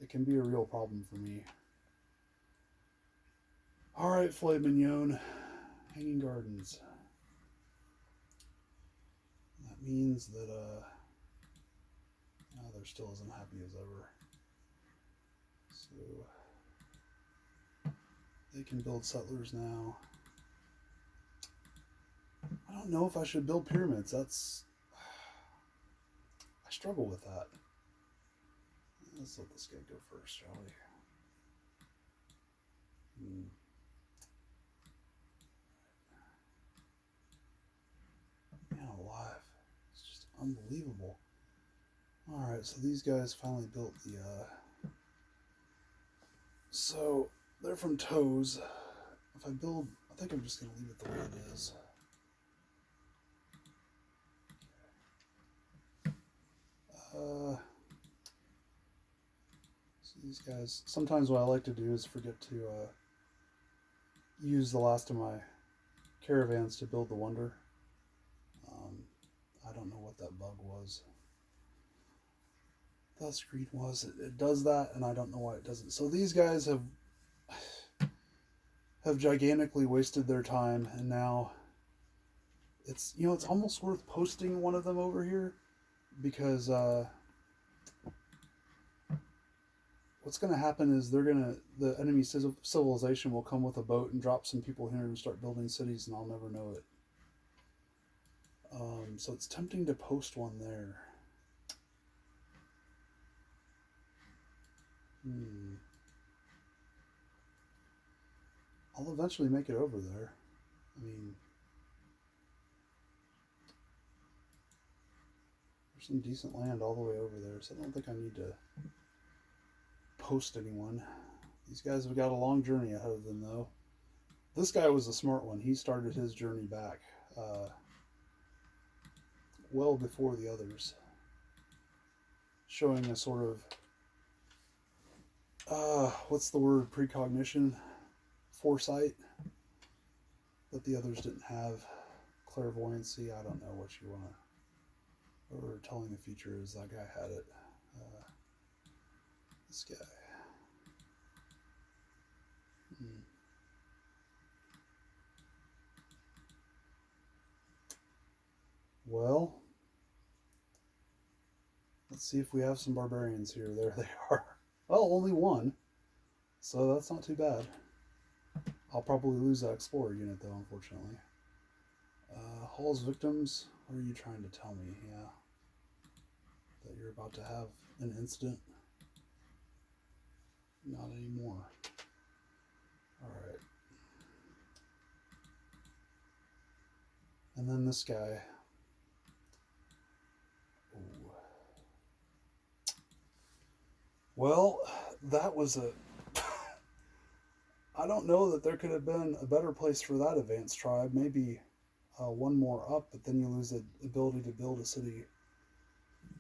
it can be a real problem for me. All right, filet mignon, hanging gardens. That means that they're still as unhappy as ever. So they can build settlers now. I don't know if I should build pyramids. I struggle with that. Let's let this guy go first, shall we? Man alive. It's just unbelievable. Alright, so these guys finally built the so they're from toes. If I build, I think I'm just going to leave it the way it is. So these guys, sometimes what I like to do is forget to use the last of my caravans to build the wonder. I don't know what that bug was. That screen was. It does that, and I don't know why it doesn't. So these guys have gigantically wasted their time, and now it's almost worth posting one of them over here, because what's going to happen is the enemy civilization will come with a boat and drop some people here and start building cities, and I'll never know it. So it's tempting to post one there. I'll eventually make it over there. I mean, there's some decent land all the way over there, so I don't think I need to post anyone. These guys have got a long journey ahead of them, though. This guy was a smart one. He started his journey back well before the others, showing a sort of what's the word, precognition, foresight that the others didn't have. Clairvoyancy, I don't know what you want to, or telling the future is. That guy had it. This guy. Well, let's see if we have some barbarians here. There they are. Well, only one, so that's not too bad. I'll probably lose that explorer unit, though, unfortunately. Hall's victims, what are you trying to tell me? Yeah, that you're about to have an incident? Not anymore. Alright. And then this guy. Ooh. Well, that was a... I don't know that there could have been a better place for that advanced tribe. Maybe one more up, but then you lose the ability to build a city.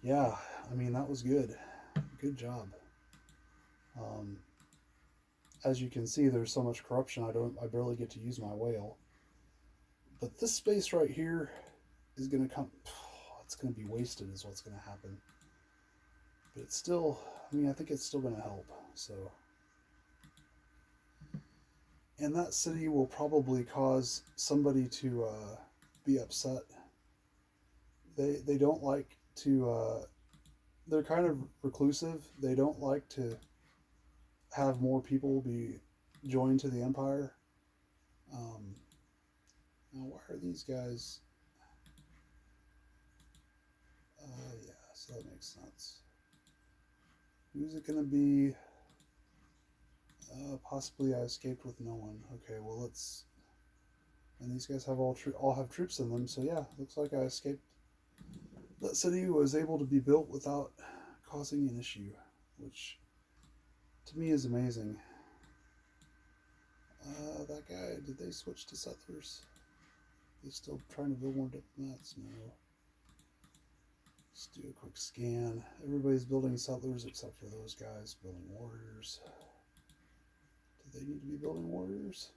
Yeah, I mean, that was good. Good job. As you can see, there's so much corruption, I barely get to use my whale. But this space right here is going to come... It's going to be wasted is what's going to happen. But it's still... I mean, I think it's still going to help, so... And that city will probably cause somebody to be upset. They don't like to... they're kind of reclusive. They don't like to have more people be joined to the Empire. Now, why are these guys... yeah, so that makes sense. Who's it going to be? Possibly I escaped with no one. Okay, well, let's... And these guys have all have troops in them, so yeah, looks like I escaped. That city was able to be built without causing an issue, which to me is amazing. That guy, did they switch to settlers? They still trying to build more diplomats? No. Let's do a quick scan. Everybody's building settlers except for those guys building warriors. Do they need to be building warriors?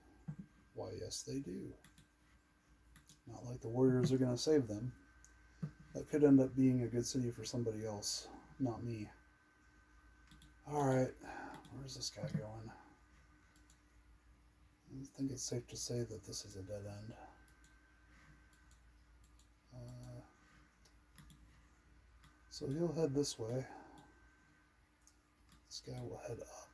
Why, yes, they do. Not like the warriors are going to save them. That could end up being a good city for somebody else, not me. Alright, where's this guy going? I think it's safe to say that this is a dead end. So he'll head this way. This guy will head up.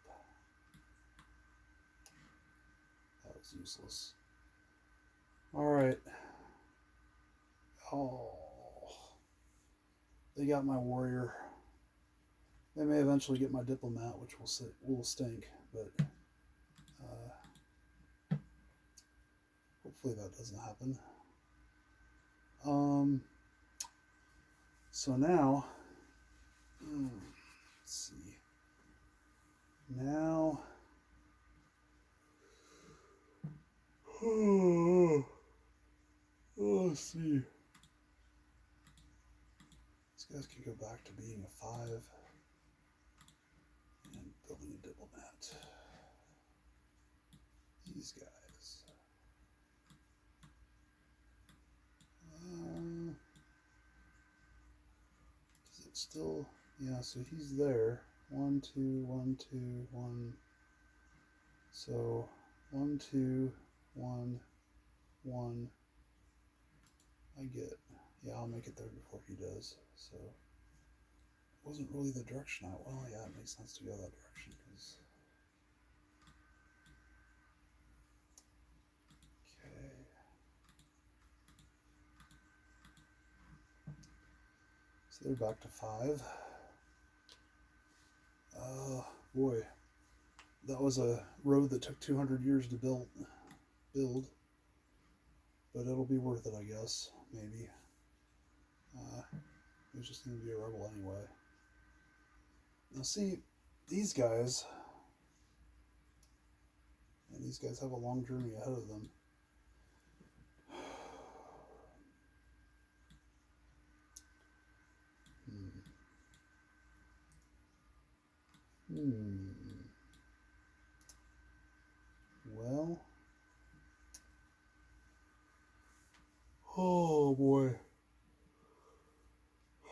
That was useless. Alright. Oh. They got my warrior. They may eventually get my diplomat, which will stink, but hopefully that doesn't happen. So now, let's see. Now, let's see. These guys can go back to being a 5 and building a diplomat. These guys. Is it still? Yeah, so he's there. 1, 2, 1, 2, 1. So 1, 2, 1, 1. I get. Yeah, I'll make it there before he does. So it wasn't really the direction I. Well, yeah, it makes sense to go that direction because. Okay. So they're back to 5. Boy, that was a road that took 200 years to build, but it'll be worth it, I guess. Maybe. It was just going to be a rebel anyway. Now, see, these guys, and these guys have a long journey ahead of them. Well, oh boy.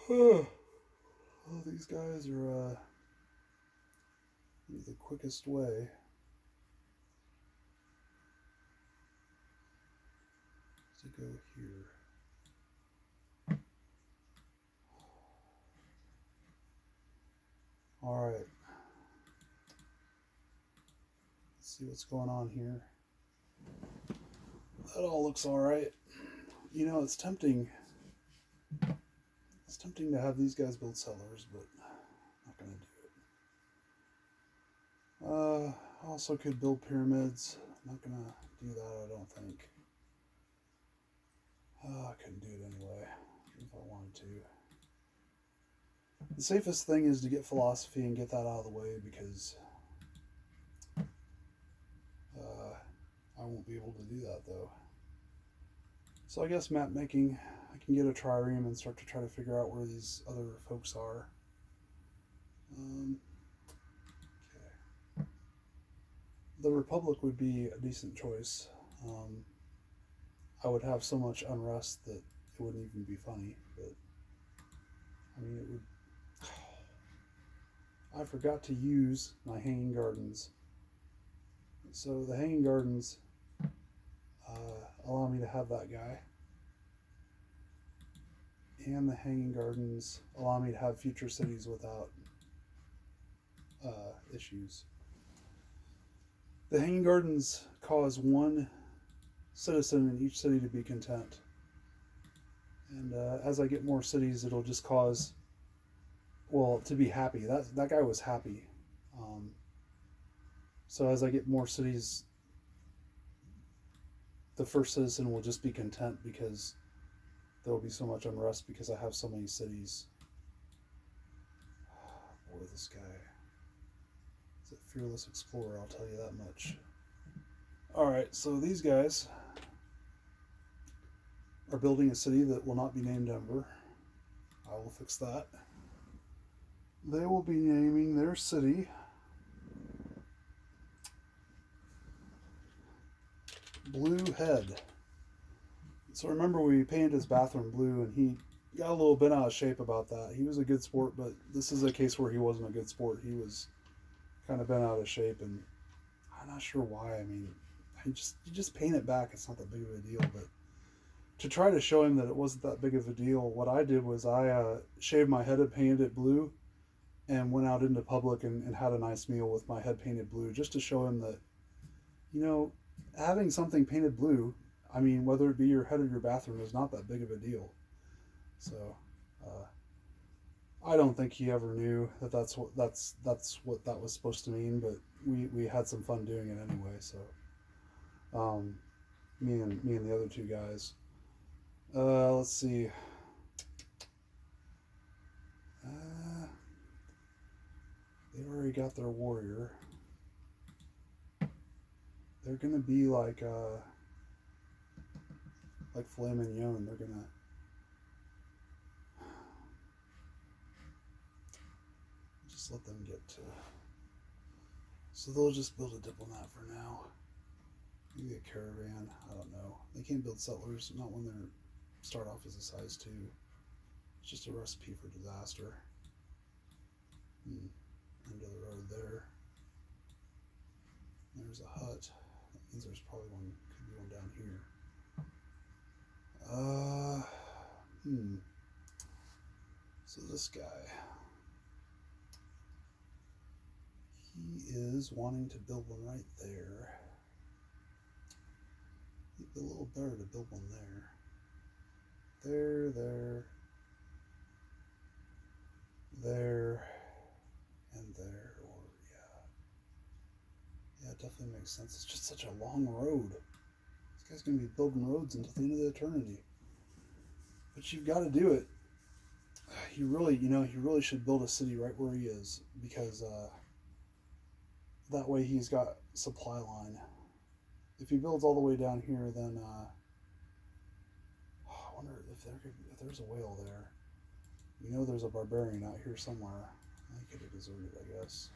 Oh, these guys are the quickest way to go here. All right. Let's see what's going on here. That all looks all right. You know, it's tempting. It's tempting to have these guys build cellars, but I'm not going to do it. I also could build pyramids. I'm not going to do that, I don't think. I couldn't do it anyway, if I wanted to. The safest thing is to get philosophy and get that out of the way, because I won't be able to do that, though. So I guess map making, I can get a trireme and start to try to figure out where these other folks are. Okay. The Republic would be a decent choice. I would have so much unrest that it wouldn't even be funny, but I mean, it would. I forgot to use my hanging gardens. So the hanging gardens allow me to have that guy. And the hanging gardens allow me to have future cities without issues. The hanging gardens cause one citizen in each city to be content. And as I get more cities, it'll just cause, well, to be happy. That guy was happy. So as I get more cities, the first citizen will just be content because there will be so much unrest because I have so many cities. Boy, this guy is a fearless explorer, I'll tell you that much. Alright, so these guys are building a city that will not be named Denver. I will fix that. They will be naming their city Blue Head. So remember, we painted his bathroom blue, and he got a little bent out of shape about that. He was a good sport, but this is a case where he wasn't a good sport. He was kind of bent out of shape, and I'm not sure why. I mean, you just paint it back. It's not that big of a deal. But to try to show him that it wasn't that big of a deal, what I did was I shaved my head and painted it blue, and went out into public and had a nice meal with my head painted blue, just to show him that, you know, having something painted blue, I mean, whether it be your head or your bathroom, is not that big of a deal. So, I don't think he ever knew that that's what that was supposed to mean, but we had some fun doing it anyway. So, um, me and the other two guys. Let's see. They've already got their warrior. They're gonna be like filet mignon. They're gonna just let them get to. So they'll just build a diplomat for now. Maybe a caravan. I don't know. They can't build settlers, not when they're start off as a size 2. It's just a recipe for disaster. End of the road there. There's a hut. That means there's probably could be one down here. So this guy, he is wanting to build one right there. It'd be a little better to build one there. There, and there, or yeah, it definitely makes sense. It's just such a long road. This guy's gonna be building roads until the end of the eternity. But you've got to do it. He really should build a city right where he is, because that way he's got supply line. If he builds all the way down here, then I wonder if there's a whale there. You know, there's a barbarian out here somewhere. They could have deserted, I guess.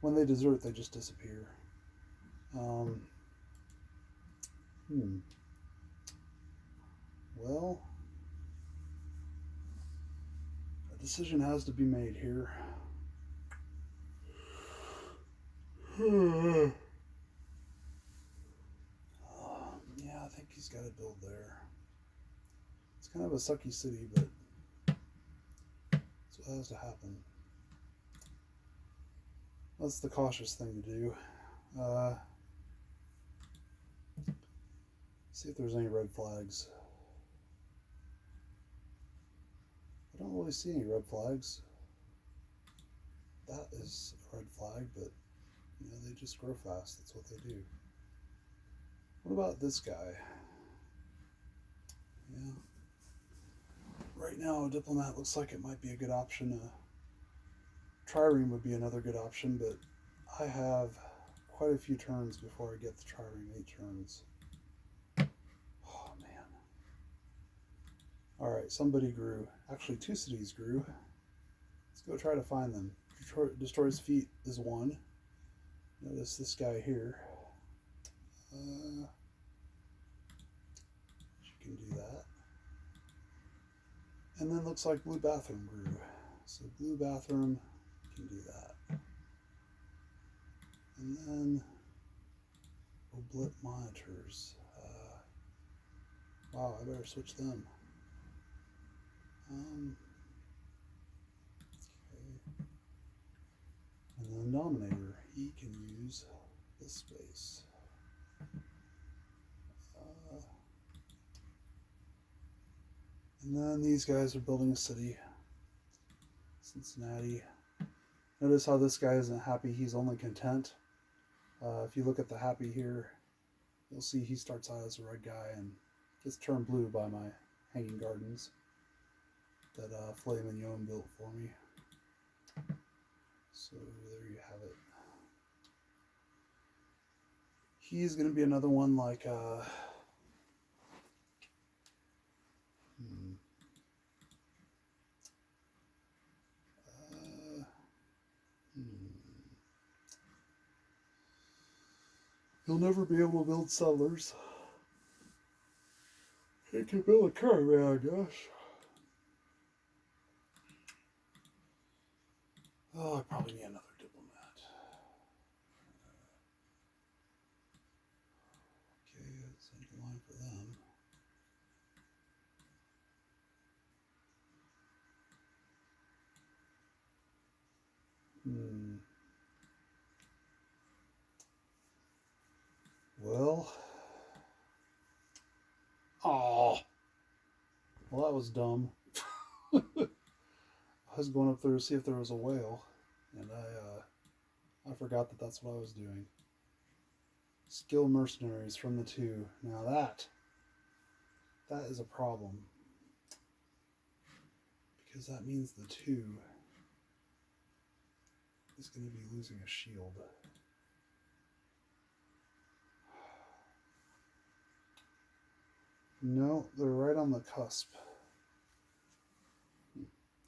When they desert, they just disappear. Well, a decision has to be made here. Yeah, I think he's got to build there. It's kind of a sucky city, but that's what has to happen. That's the cautious thing to do. See if there's any red flags. I don't really see any red flags. That is a red flag, but you know, they just grow fast. That's what they do. What about this guy? Yeah. Right now, a diplomat looks like it might be a good option. Trireme would be another good option, but I have quite a few turns before I get the trireme. 8 turns. Oh, man. Alright, somebody grew. Actually, 2 cities grew. Let's go try to find them. Destroys feet is 1. Notice this guy here. She can do that. And then looks like blue bathroom grew. So blue bathroom can do that. And then oblit monitors. Wow, I better switch them. Okay. And then Dominator, he can use this space. And then these guys are building a city. Cincinnati. Notice how this guy isn't happy, he's only content. If you look at the happy here, you'll see he starts out as a red guy and gets turned blue by my hanging gardens that Filet Mignon built for me. So there you have it. He's going to be another one like he'll never be able to build settlers. He can build a caravan, I guess. Oh, I probably need another diplomat. Well. Oh. Well, that was dumb. I was going up there to see if there was a whale, and I forgot that that's what I was doing. Skill mercenaries from the 2. Now that is a problem, because that means the 2 is going to be losing a shield. No, they're right on the cusp.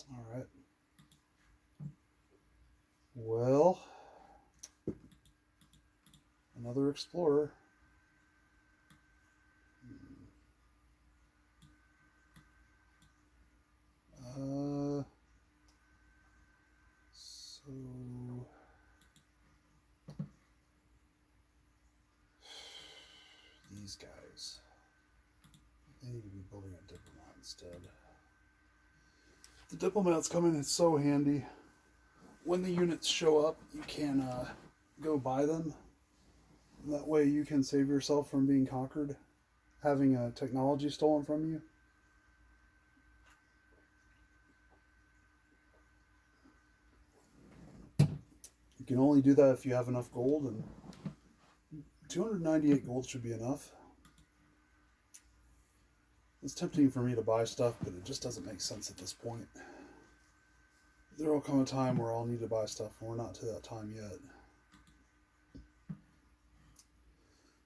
All right. Well, another explorer. So these guys, they need to be building a diplomat instead. The diplomats come in, it's so handy. When the units show up, you can go buy them. That way you can save yourself from being conquered, having technology stolen from you. You can only do that if you have enough gold, and 298 gold should be enough. It's tempting for me to buy stuff, but it just doesn't make sense at this point. There will come a time where I'll need to buy stuff, and we're not to that time yet.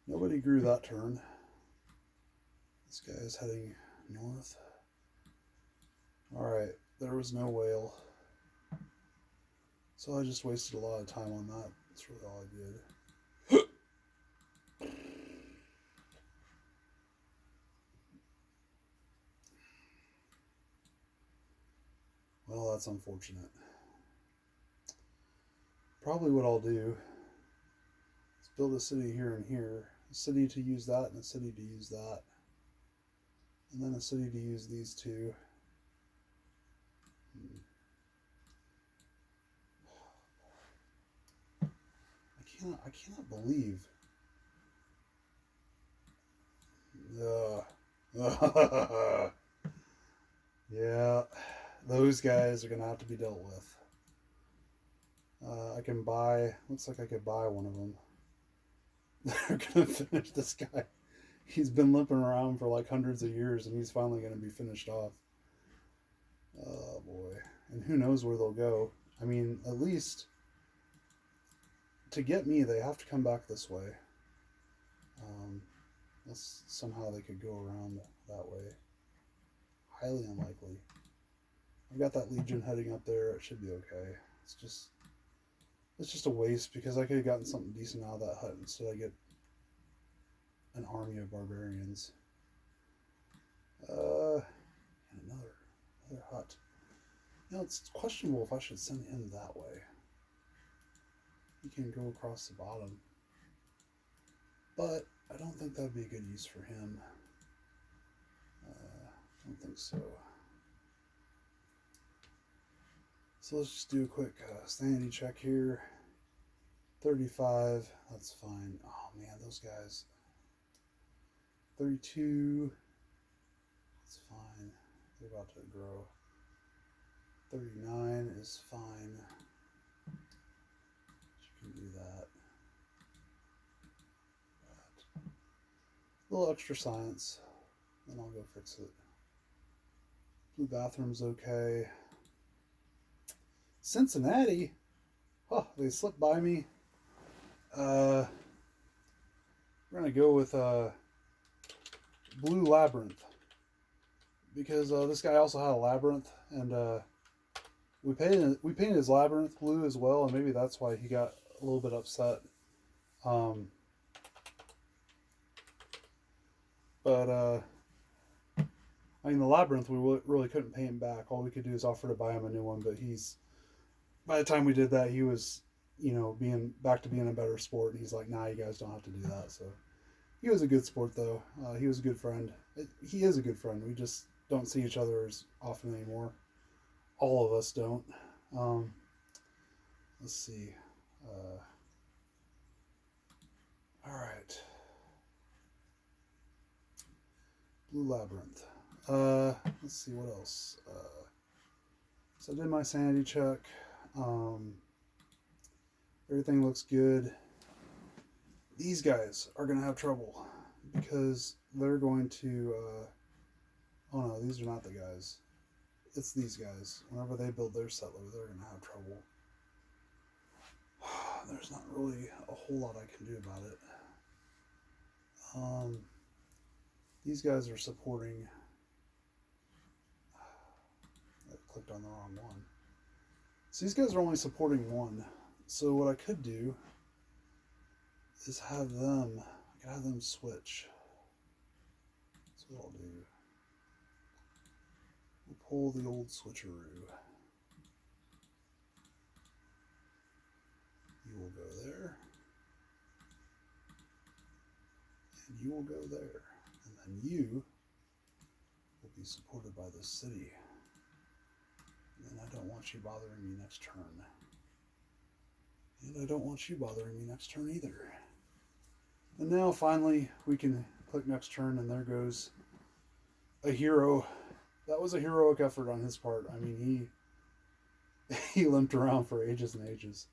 Nobody grew that turn. This guy is heading north. Alright, there was no whale. So I just wasted a lot of time on that. That's really all I did. Well, that's unfortunate. Probably what I'll do is build a city here and here. A city to use that, and a city to use that. And then a city to use these 2. I cannot believe. Yeah, those guys are going to have to be dealt with. I can buy, looks like I could buy one of them. They're going to finish this guy. He's been limping around for like hundreds of years, and he's finally going to be finished off. Oh boy. And who knows where they'll go. I mean, at least to get me, they have to come back this way. Unless somehow they could go around that way. Highly unlikely. I've got that legion heading up there. It should be okay. It's just a waste, because I could have gotten something decent out of that hut. Instead I get an army of barbarians. And another hut. You know, it's questionable if I should send him that way. He can go across the bottom. But I don't think that'd be a good use for him. I don't think so. So let's just do a quick sanity check here. 35, that's fine. Oh man, those guys. 32, that's fine. They're about to grow. 39 is fine. You can do that. A little extra science, then I'll go fix it. Blue bathroom's okay. Cincinnati? Oh, they slipped by me. We're gonna go with Blue Labyrinth, because this guy also had a labyrinth, and we painted his labyrinth blue as well, and maybe that's why he got a little bit upset. But I mean, the labyrinth we really couldn't pay him back. All we could do is offer to buy him a new one, but by the time we did that, he was, being back to being a better sport, and he's like, nah, you guys don't have to do that. So he was a good sport, though. He was a good friend. He is a good friend. We just don't see each other as often anymore. All of us don't. Let's let's see. All right. Blue Labyrinth. Let's see what else. So I did my sanity check. Everything looks good. These guys are going to have trouble because they're going to... oh no, these are not the guys. It's these guys. Whenever they build their settler, they're going to have trouble. There's not really a whole lot I can do about it. These guys are supporting... I clicked on the wrong one. So these guys are only supporting one. So what I could do is have them switch. That's what I'll do. We'll pull the old switcheroo. You will go there. And you will go there. And then you will be supported by the city. And I don't want you bothering me next turn. And I don't want you bothering me next turn either. And now finally we can click next turn, and there goes a hero. That was a heroic effort on his part. I mean, he limped around for ages and ages.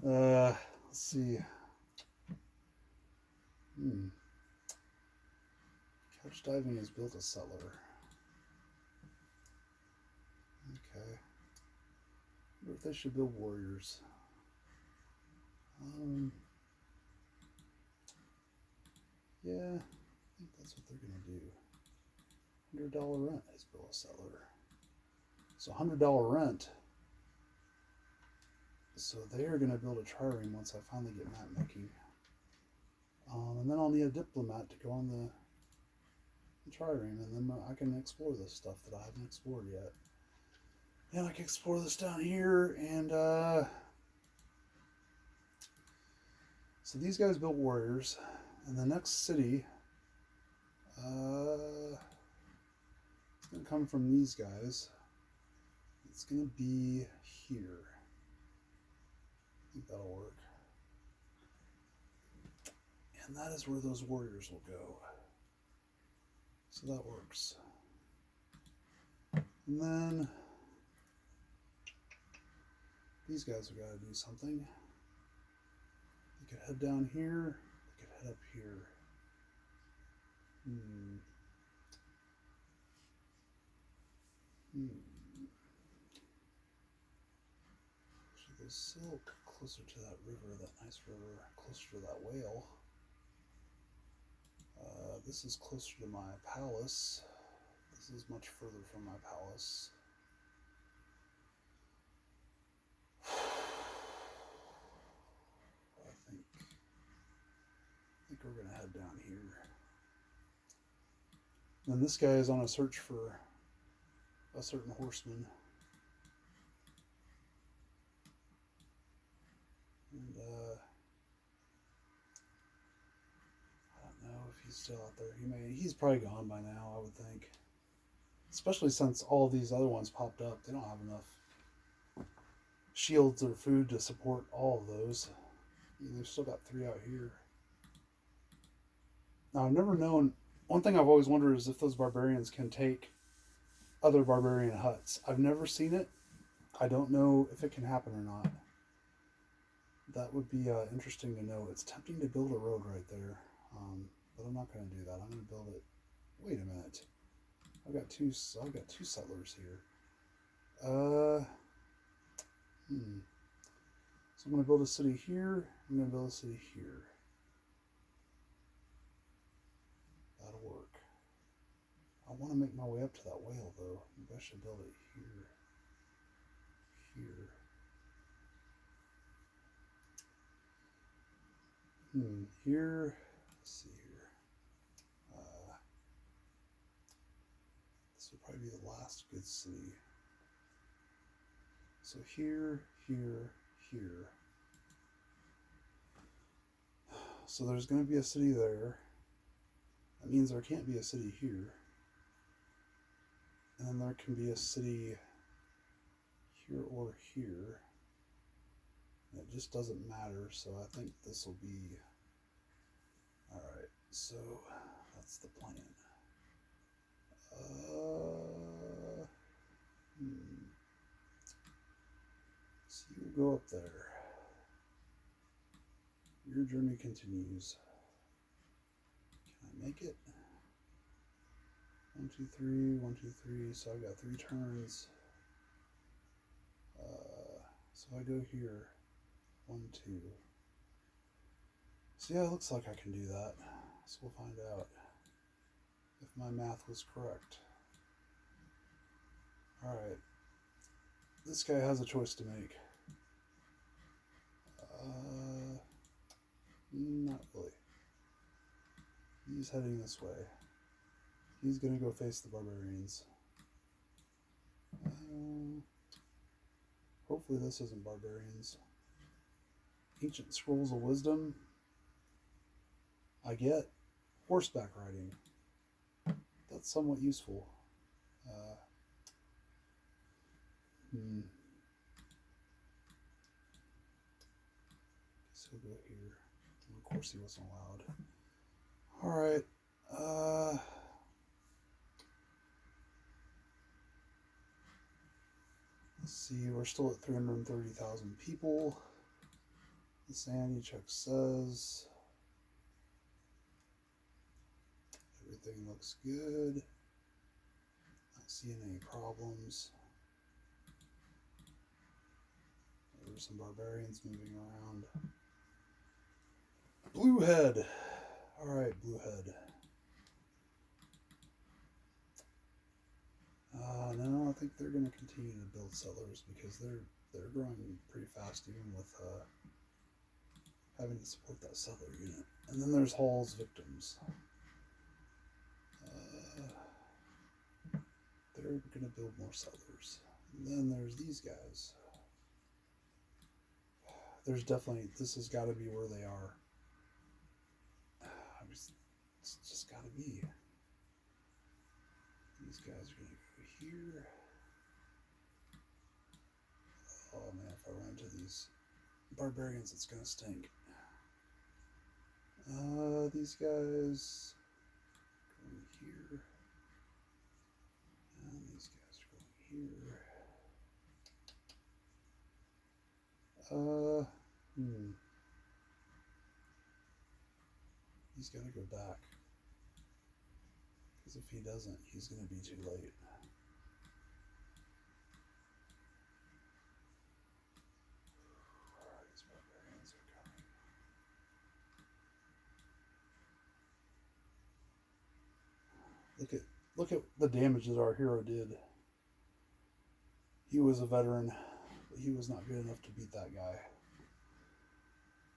Let's see. Couch Diving has built a settler. Okay. I wonder if they should build warriors. Yeah, I think that's what they're going to do. $100 rent has built a settler. So $100 rent. So they are going to build a trireme once I finally get map making. And then I'll need a diplomat to go on the trireme, and then I can explore this stuff that I haven't explored yet. And I can explore this down here, and so these guys built warriors, and the next city it's going to come from these guys. It's going to be here. I think that'll work. And that is where those warriors will go. So that works. And then these guys have got to do something. They could head down here. They could head up here. So the silk closer to that river, that nice river, closer to that whale. This is closer to my palace. This is much further from my palace. I think we're going to head down here. Then this guy is on a search for a certain horseman. And I don't know if he's still out there. He's probably gone by now, I would think. Especially since all of these other ones popped up. They don't have enough shields or food to support all of those. They've still got 3 out here. Now, I've never known... One thing I've always wondered is if those barbarians can take other barbarian huts. I've never seen it. I don't know if it can happen or not. That would be interesting to know. It's tempting to build a road right there. But I'm not going to do that. I'm going to build it... Wait a minute. I've got two settlers here. So I'm going to build a city here. I'm going to build a city here. That'll work. I want to make my way up to that whale, though. Maybe I should build it here. Here. Here. Let's see here. This would probably be the last good city. So here, here, here. So there's going to be a city there. That means there can't be a city here. And then there can be a city here or here. And it just doesn't matter, so I think this will be... Alright, so that's the plan. So you go up there. Your journey continues. Can I make it? 1, 2, 3, 1, 2, 3. So I've got 3 turns. So I go here. 1, 2. So yeah, it looks like I can do that. So we'll find out if my math was correct. Alright. This guy has a choice to make. Not really. He's heading this way. He's going to go face the barbarians. Hopefully this isn't barbarians. Ancient Scrolls of Wisdom. I get horseback riding. That's somewhat useful. So go here. And of course he wasn't allowed. Alright. Let's see, we're still at 330,000 people. The sanity check says everything looks good. Not seeing any problems. There's some barbarians moving around. Bluehead. Alright, Bluehead. No, I think they're going to continue to build settlers because they're growing pretty fast, even with having to support that settler unit. And then there's Hall's victims. They're going to build more settlers. And then there's these guys. There's definitely, this has got to be where they are. It's just got to be. These guys are going to go here. Oh man, if I run into these barbarians, it's going to stink. These guys going here. And these guys are going here. He's got to go back. Because if he doesn't, he's going to be too late. These barbarians are coming. Look at the damage that our hero did. He was a veteran, but he was not good enough to beat that guy.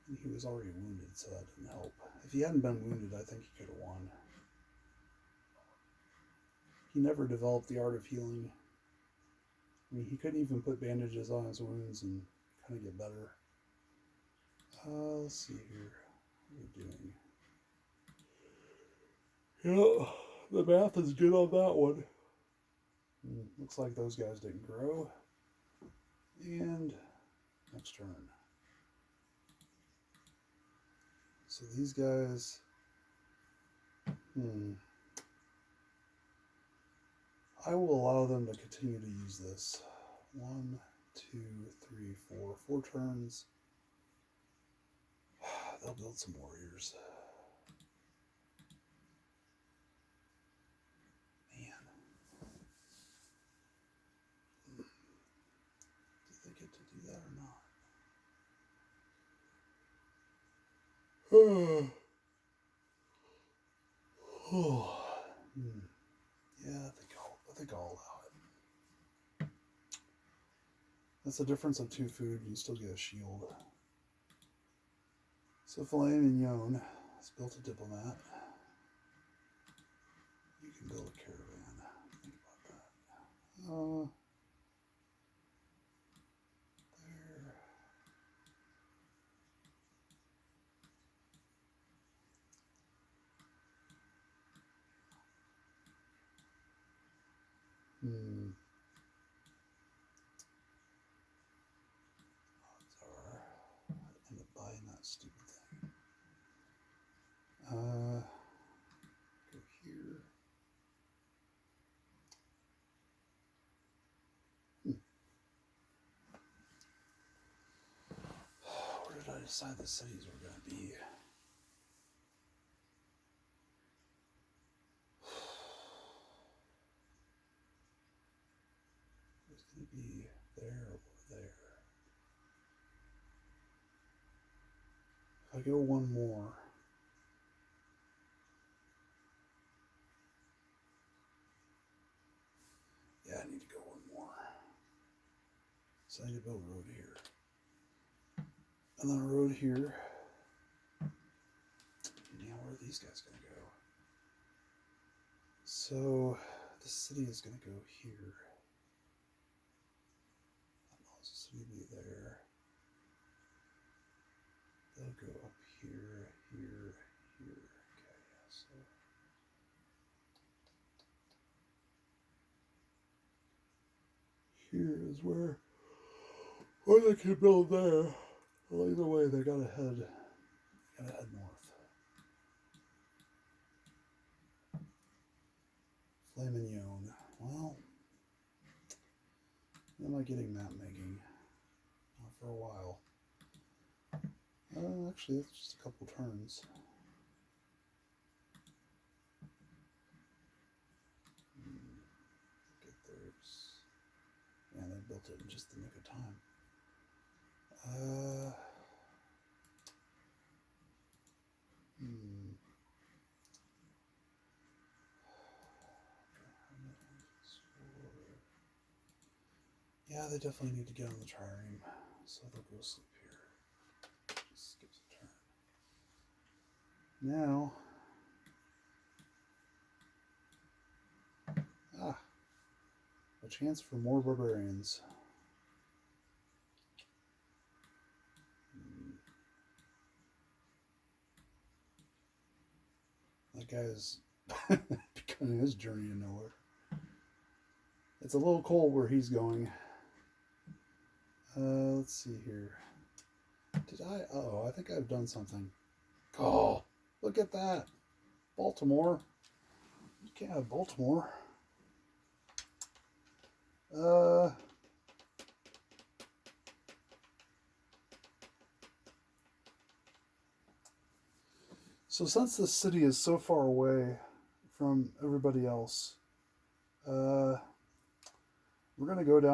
And he was already wounded, so that didn't help. If he hadn't been wounded, I think he could have won. He never developed the art of healing. I mean, he couldn't even put bandages on his wounds and kind of get better. Let's see here. What are we doing? Yeah, the math is good on that one. Looks like those guys didn't grow. And next turn. So these guys... I will allow them to continue to use this. 1, 2, 3, 4. 4 turns. They'll build some warriors. Man. Did they get to do that or not? Yeah, I think I'll allow it. That's the difference of 2 food. You still get a shield. So filet mignon. Let's build a diplomat. You can build a caravan. Think about that. There. Odds are decide the cities we're going to be. It's going to be there or there. If I go one more. Yeah, I need to go one more. So I need to build a road here. And then a road here. Now where are these guys going to go? So the city is going to go here. That allows the city to be there. They'll go up here, here, here. Okay, yeah, so. Here is where they can build there. Well, either way, they gotta head north. Flamingon. Well, when am I getting map making? Not for a while. Actually, it's just a couple turns. Get theirs. Yeah, they built it in just the nick of time. Yeah, they definitely need to get on the trireme, so they'll go sleep here. Just skips a turn. Now, a chance for more barbarians. That guy's beginning his journey to nowhere. It's a little cold where he's going. Let's see here. Did I? Oh, I think I've done something. Oh, look at that. Baltimore. You can't have Baltimore. So since the city is so far away from everybody else, we're going to go down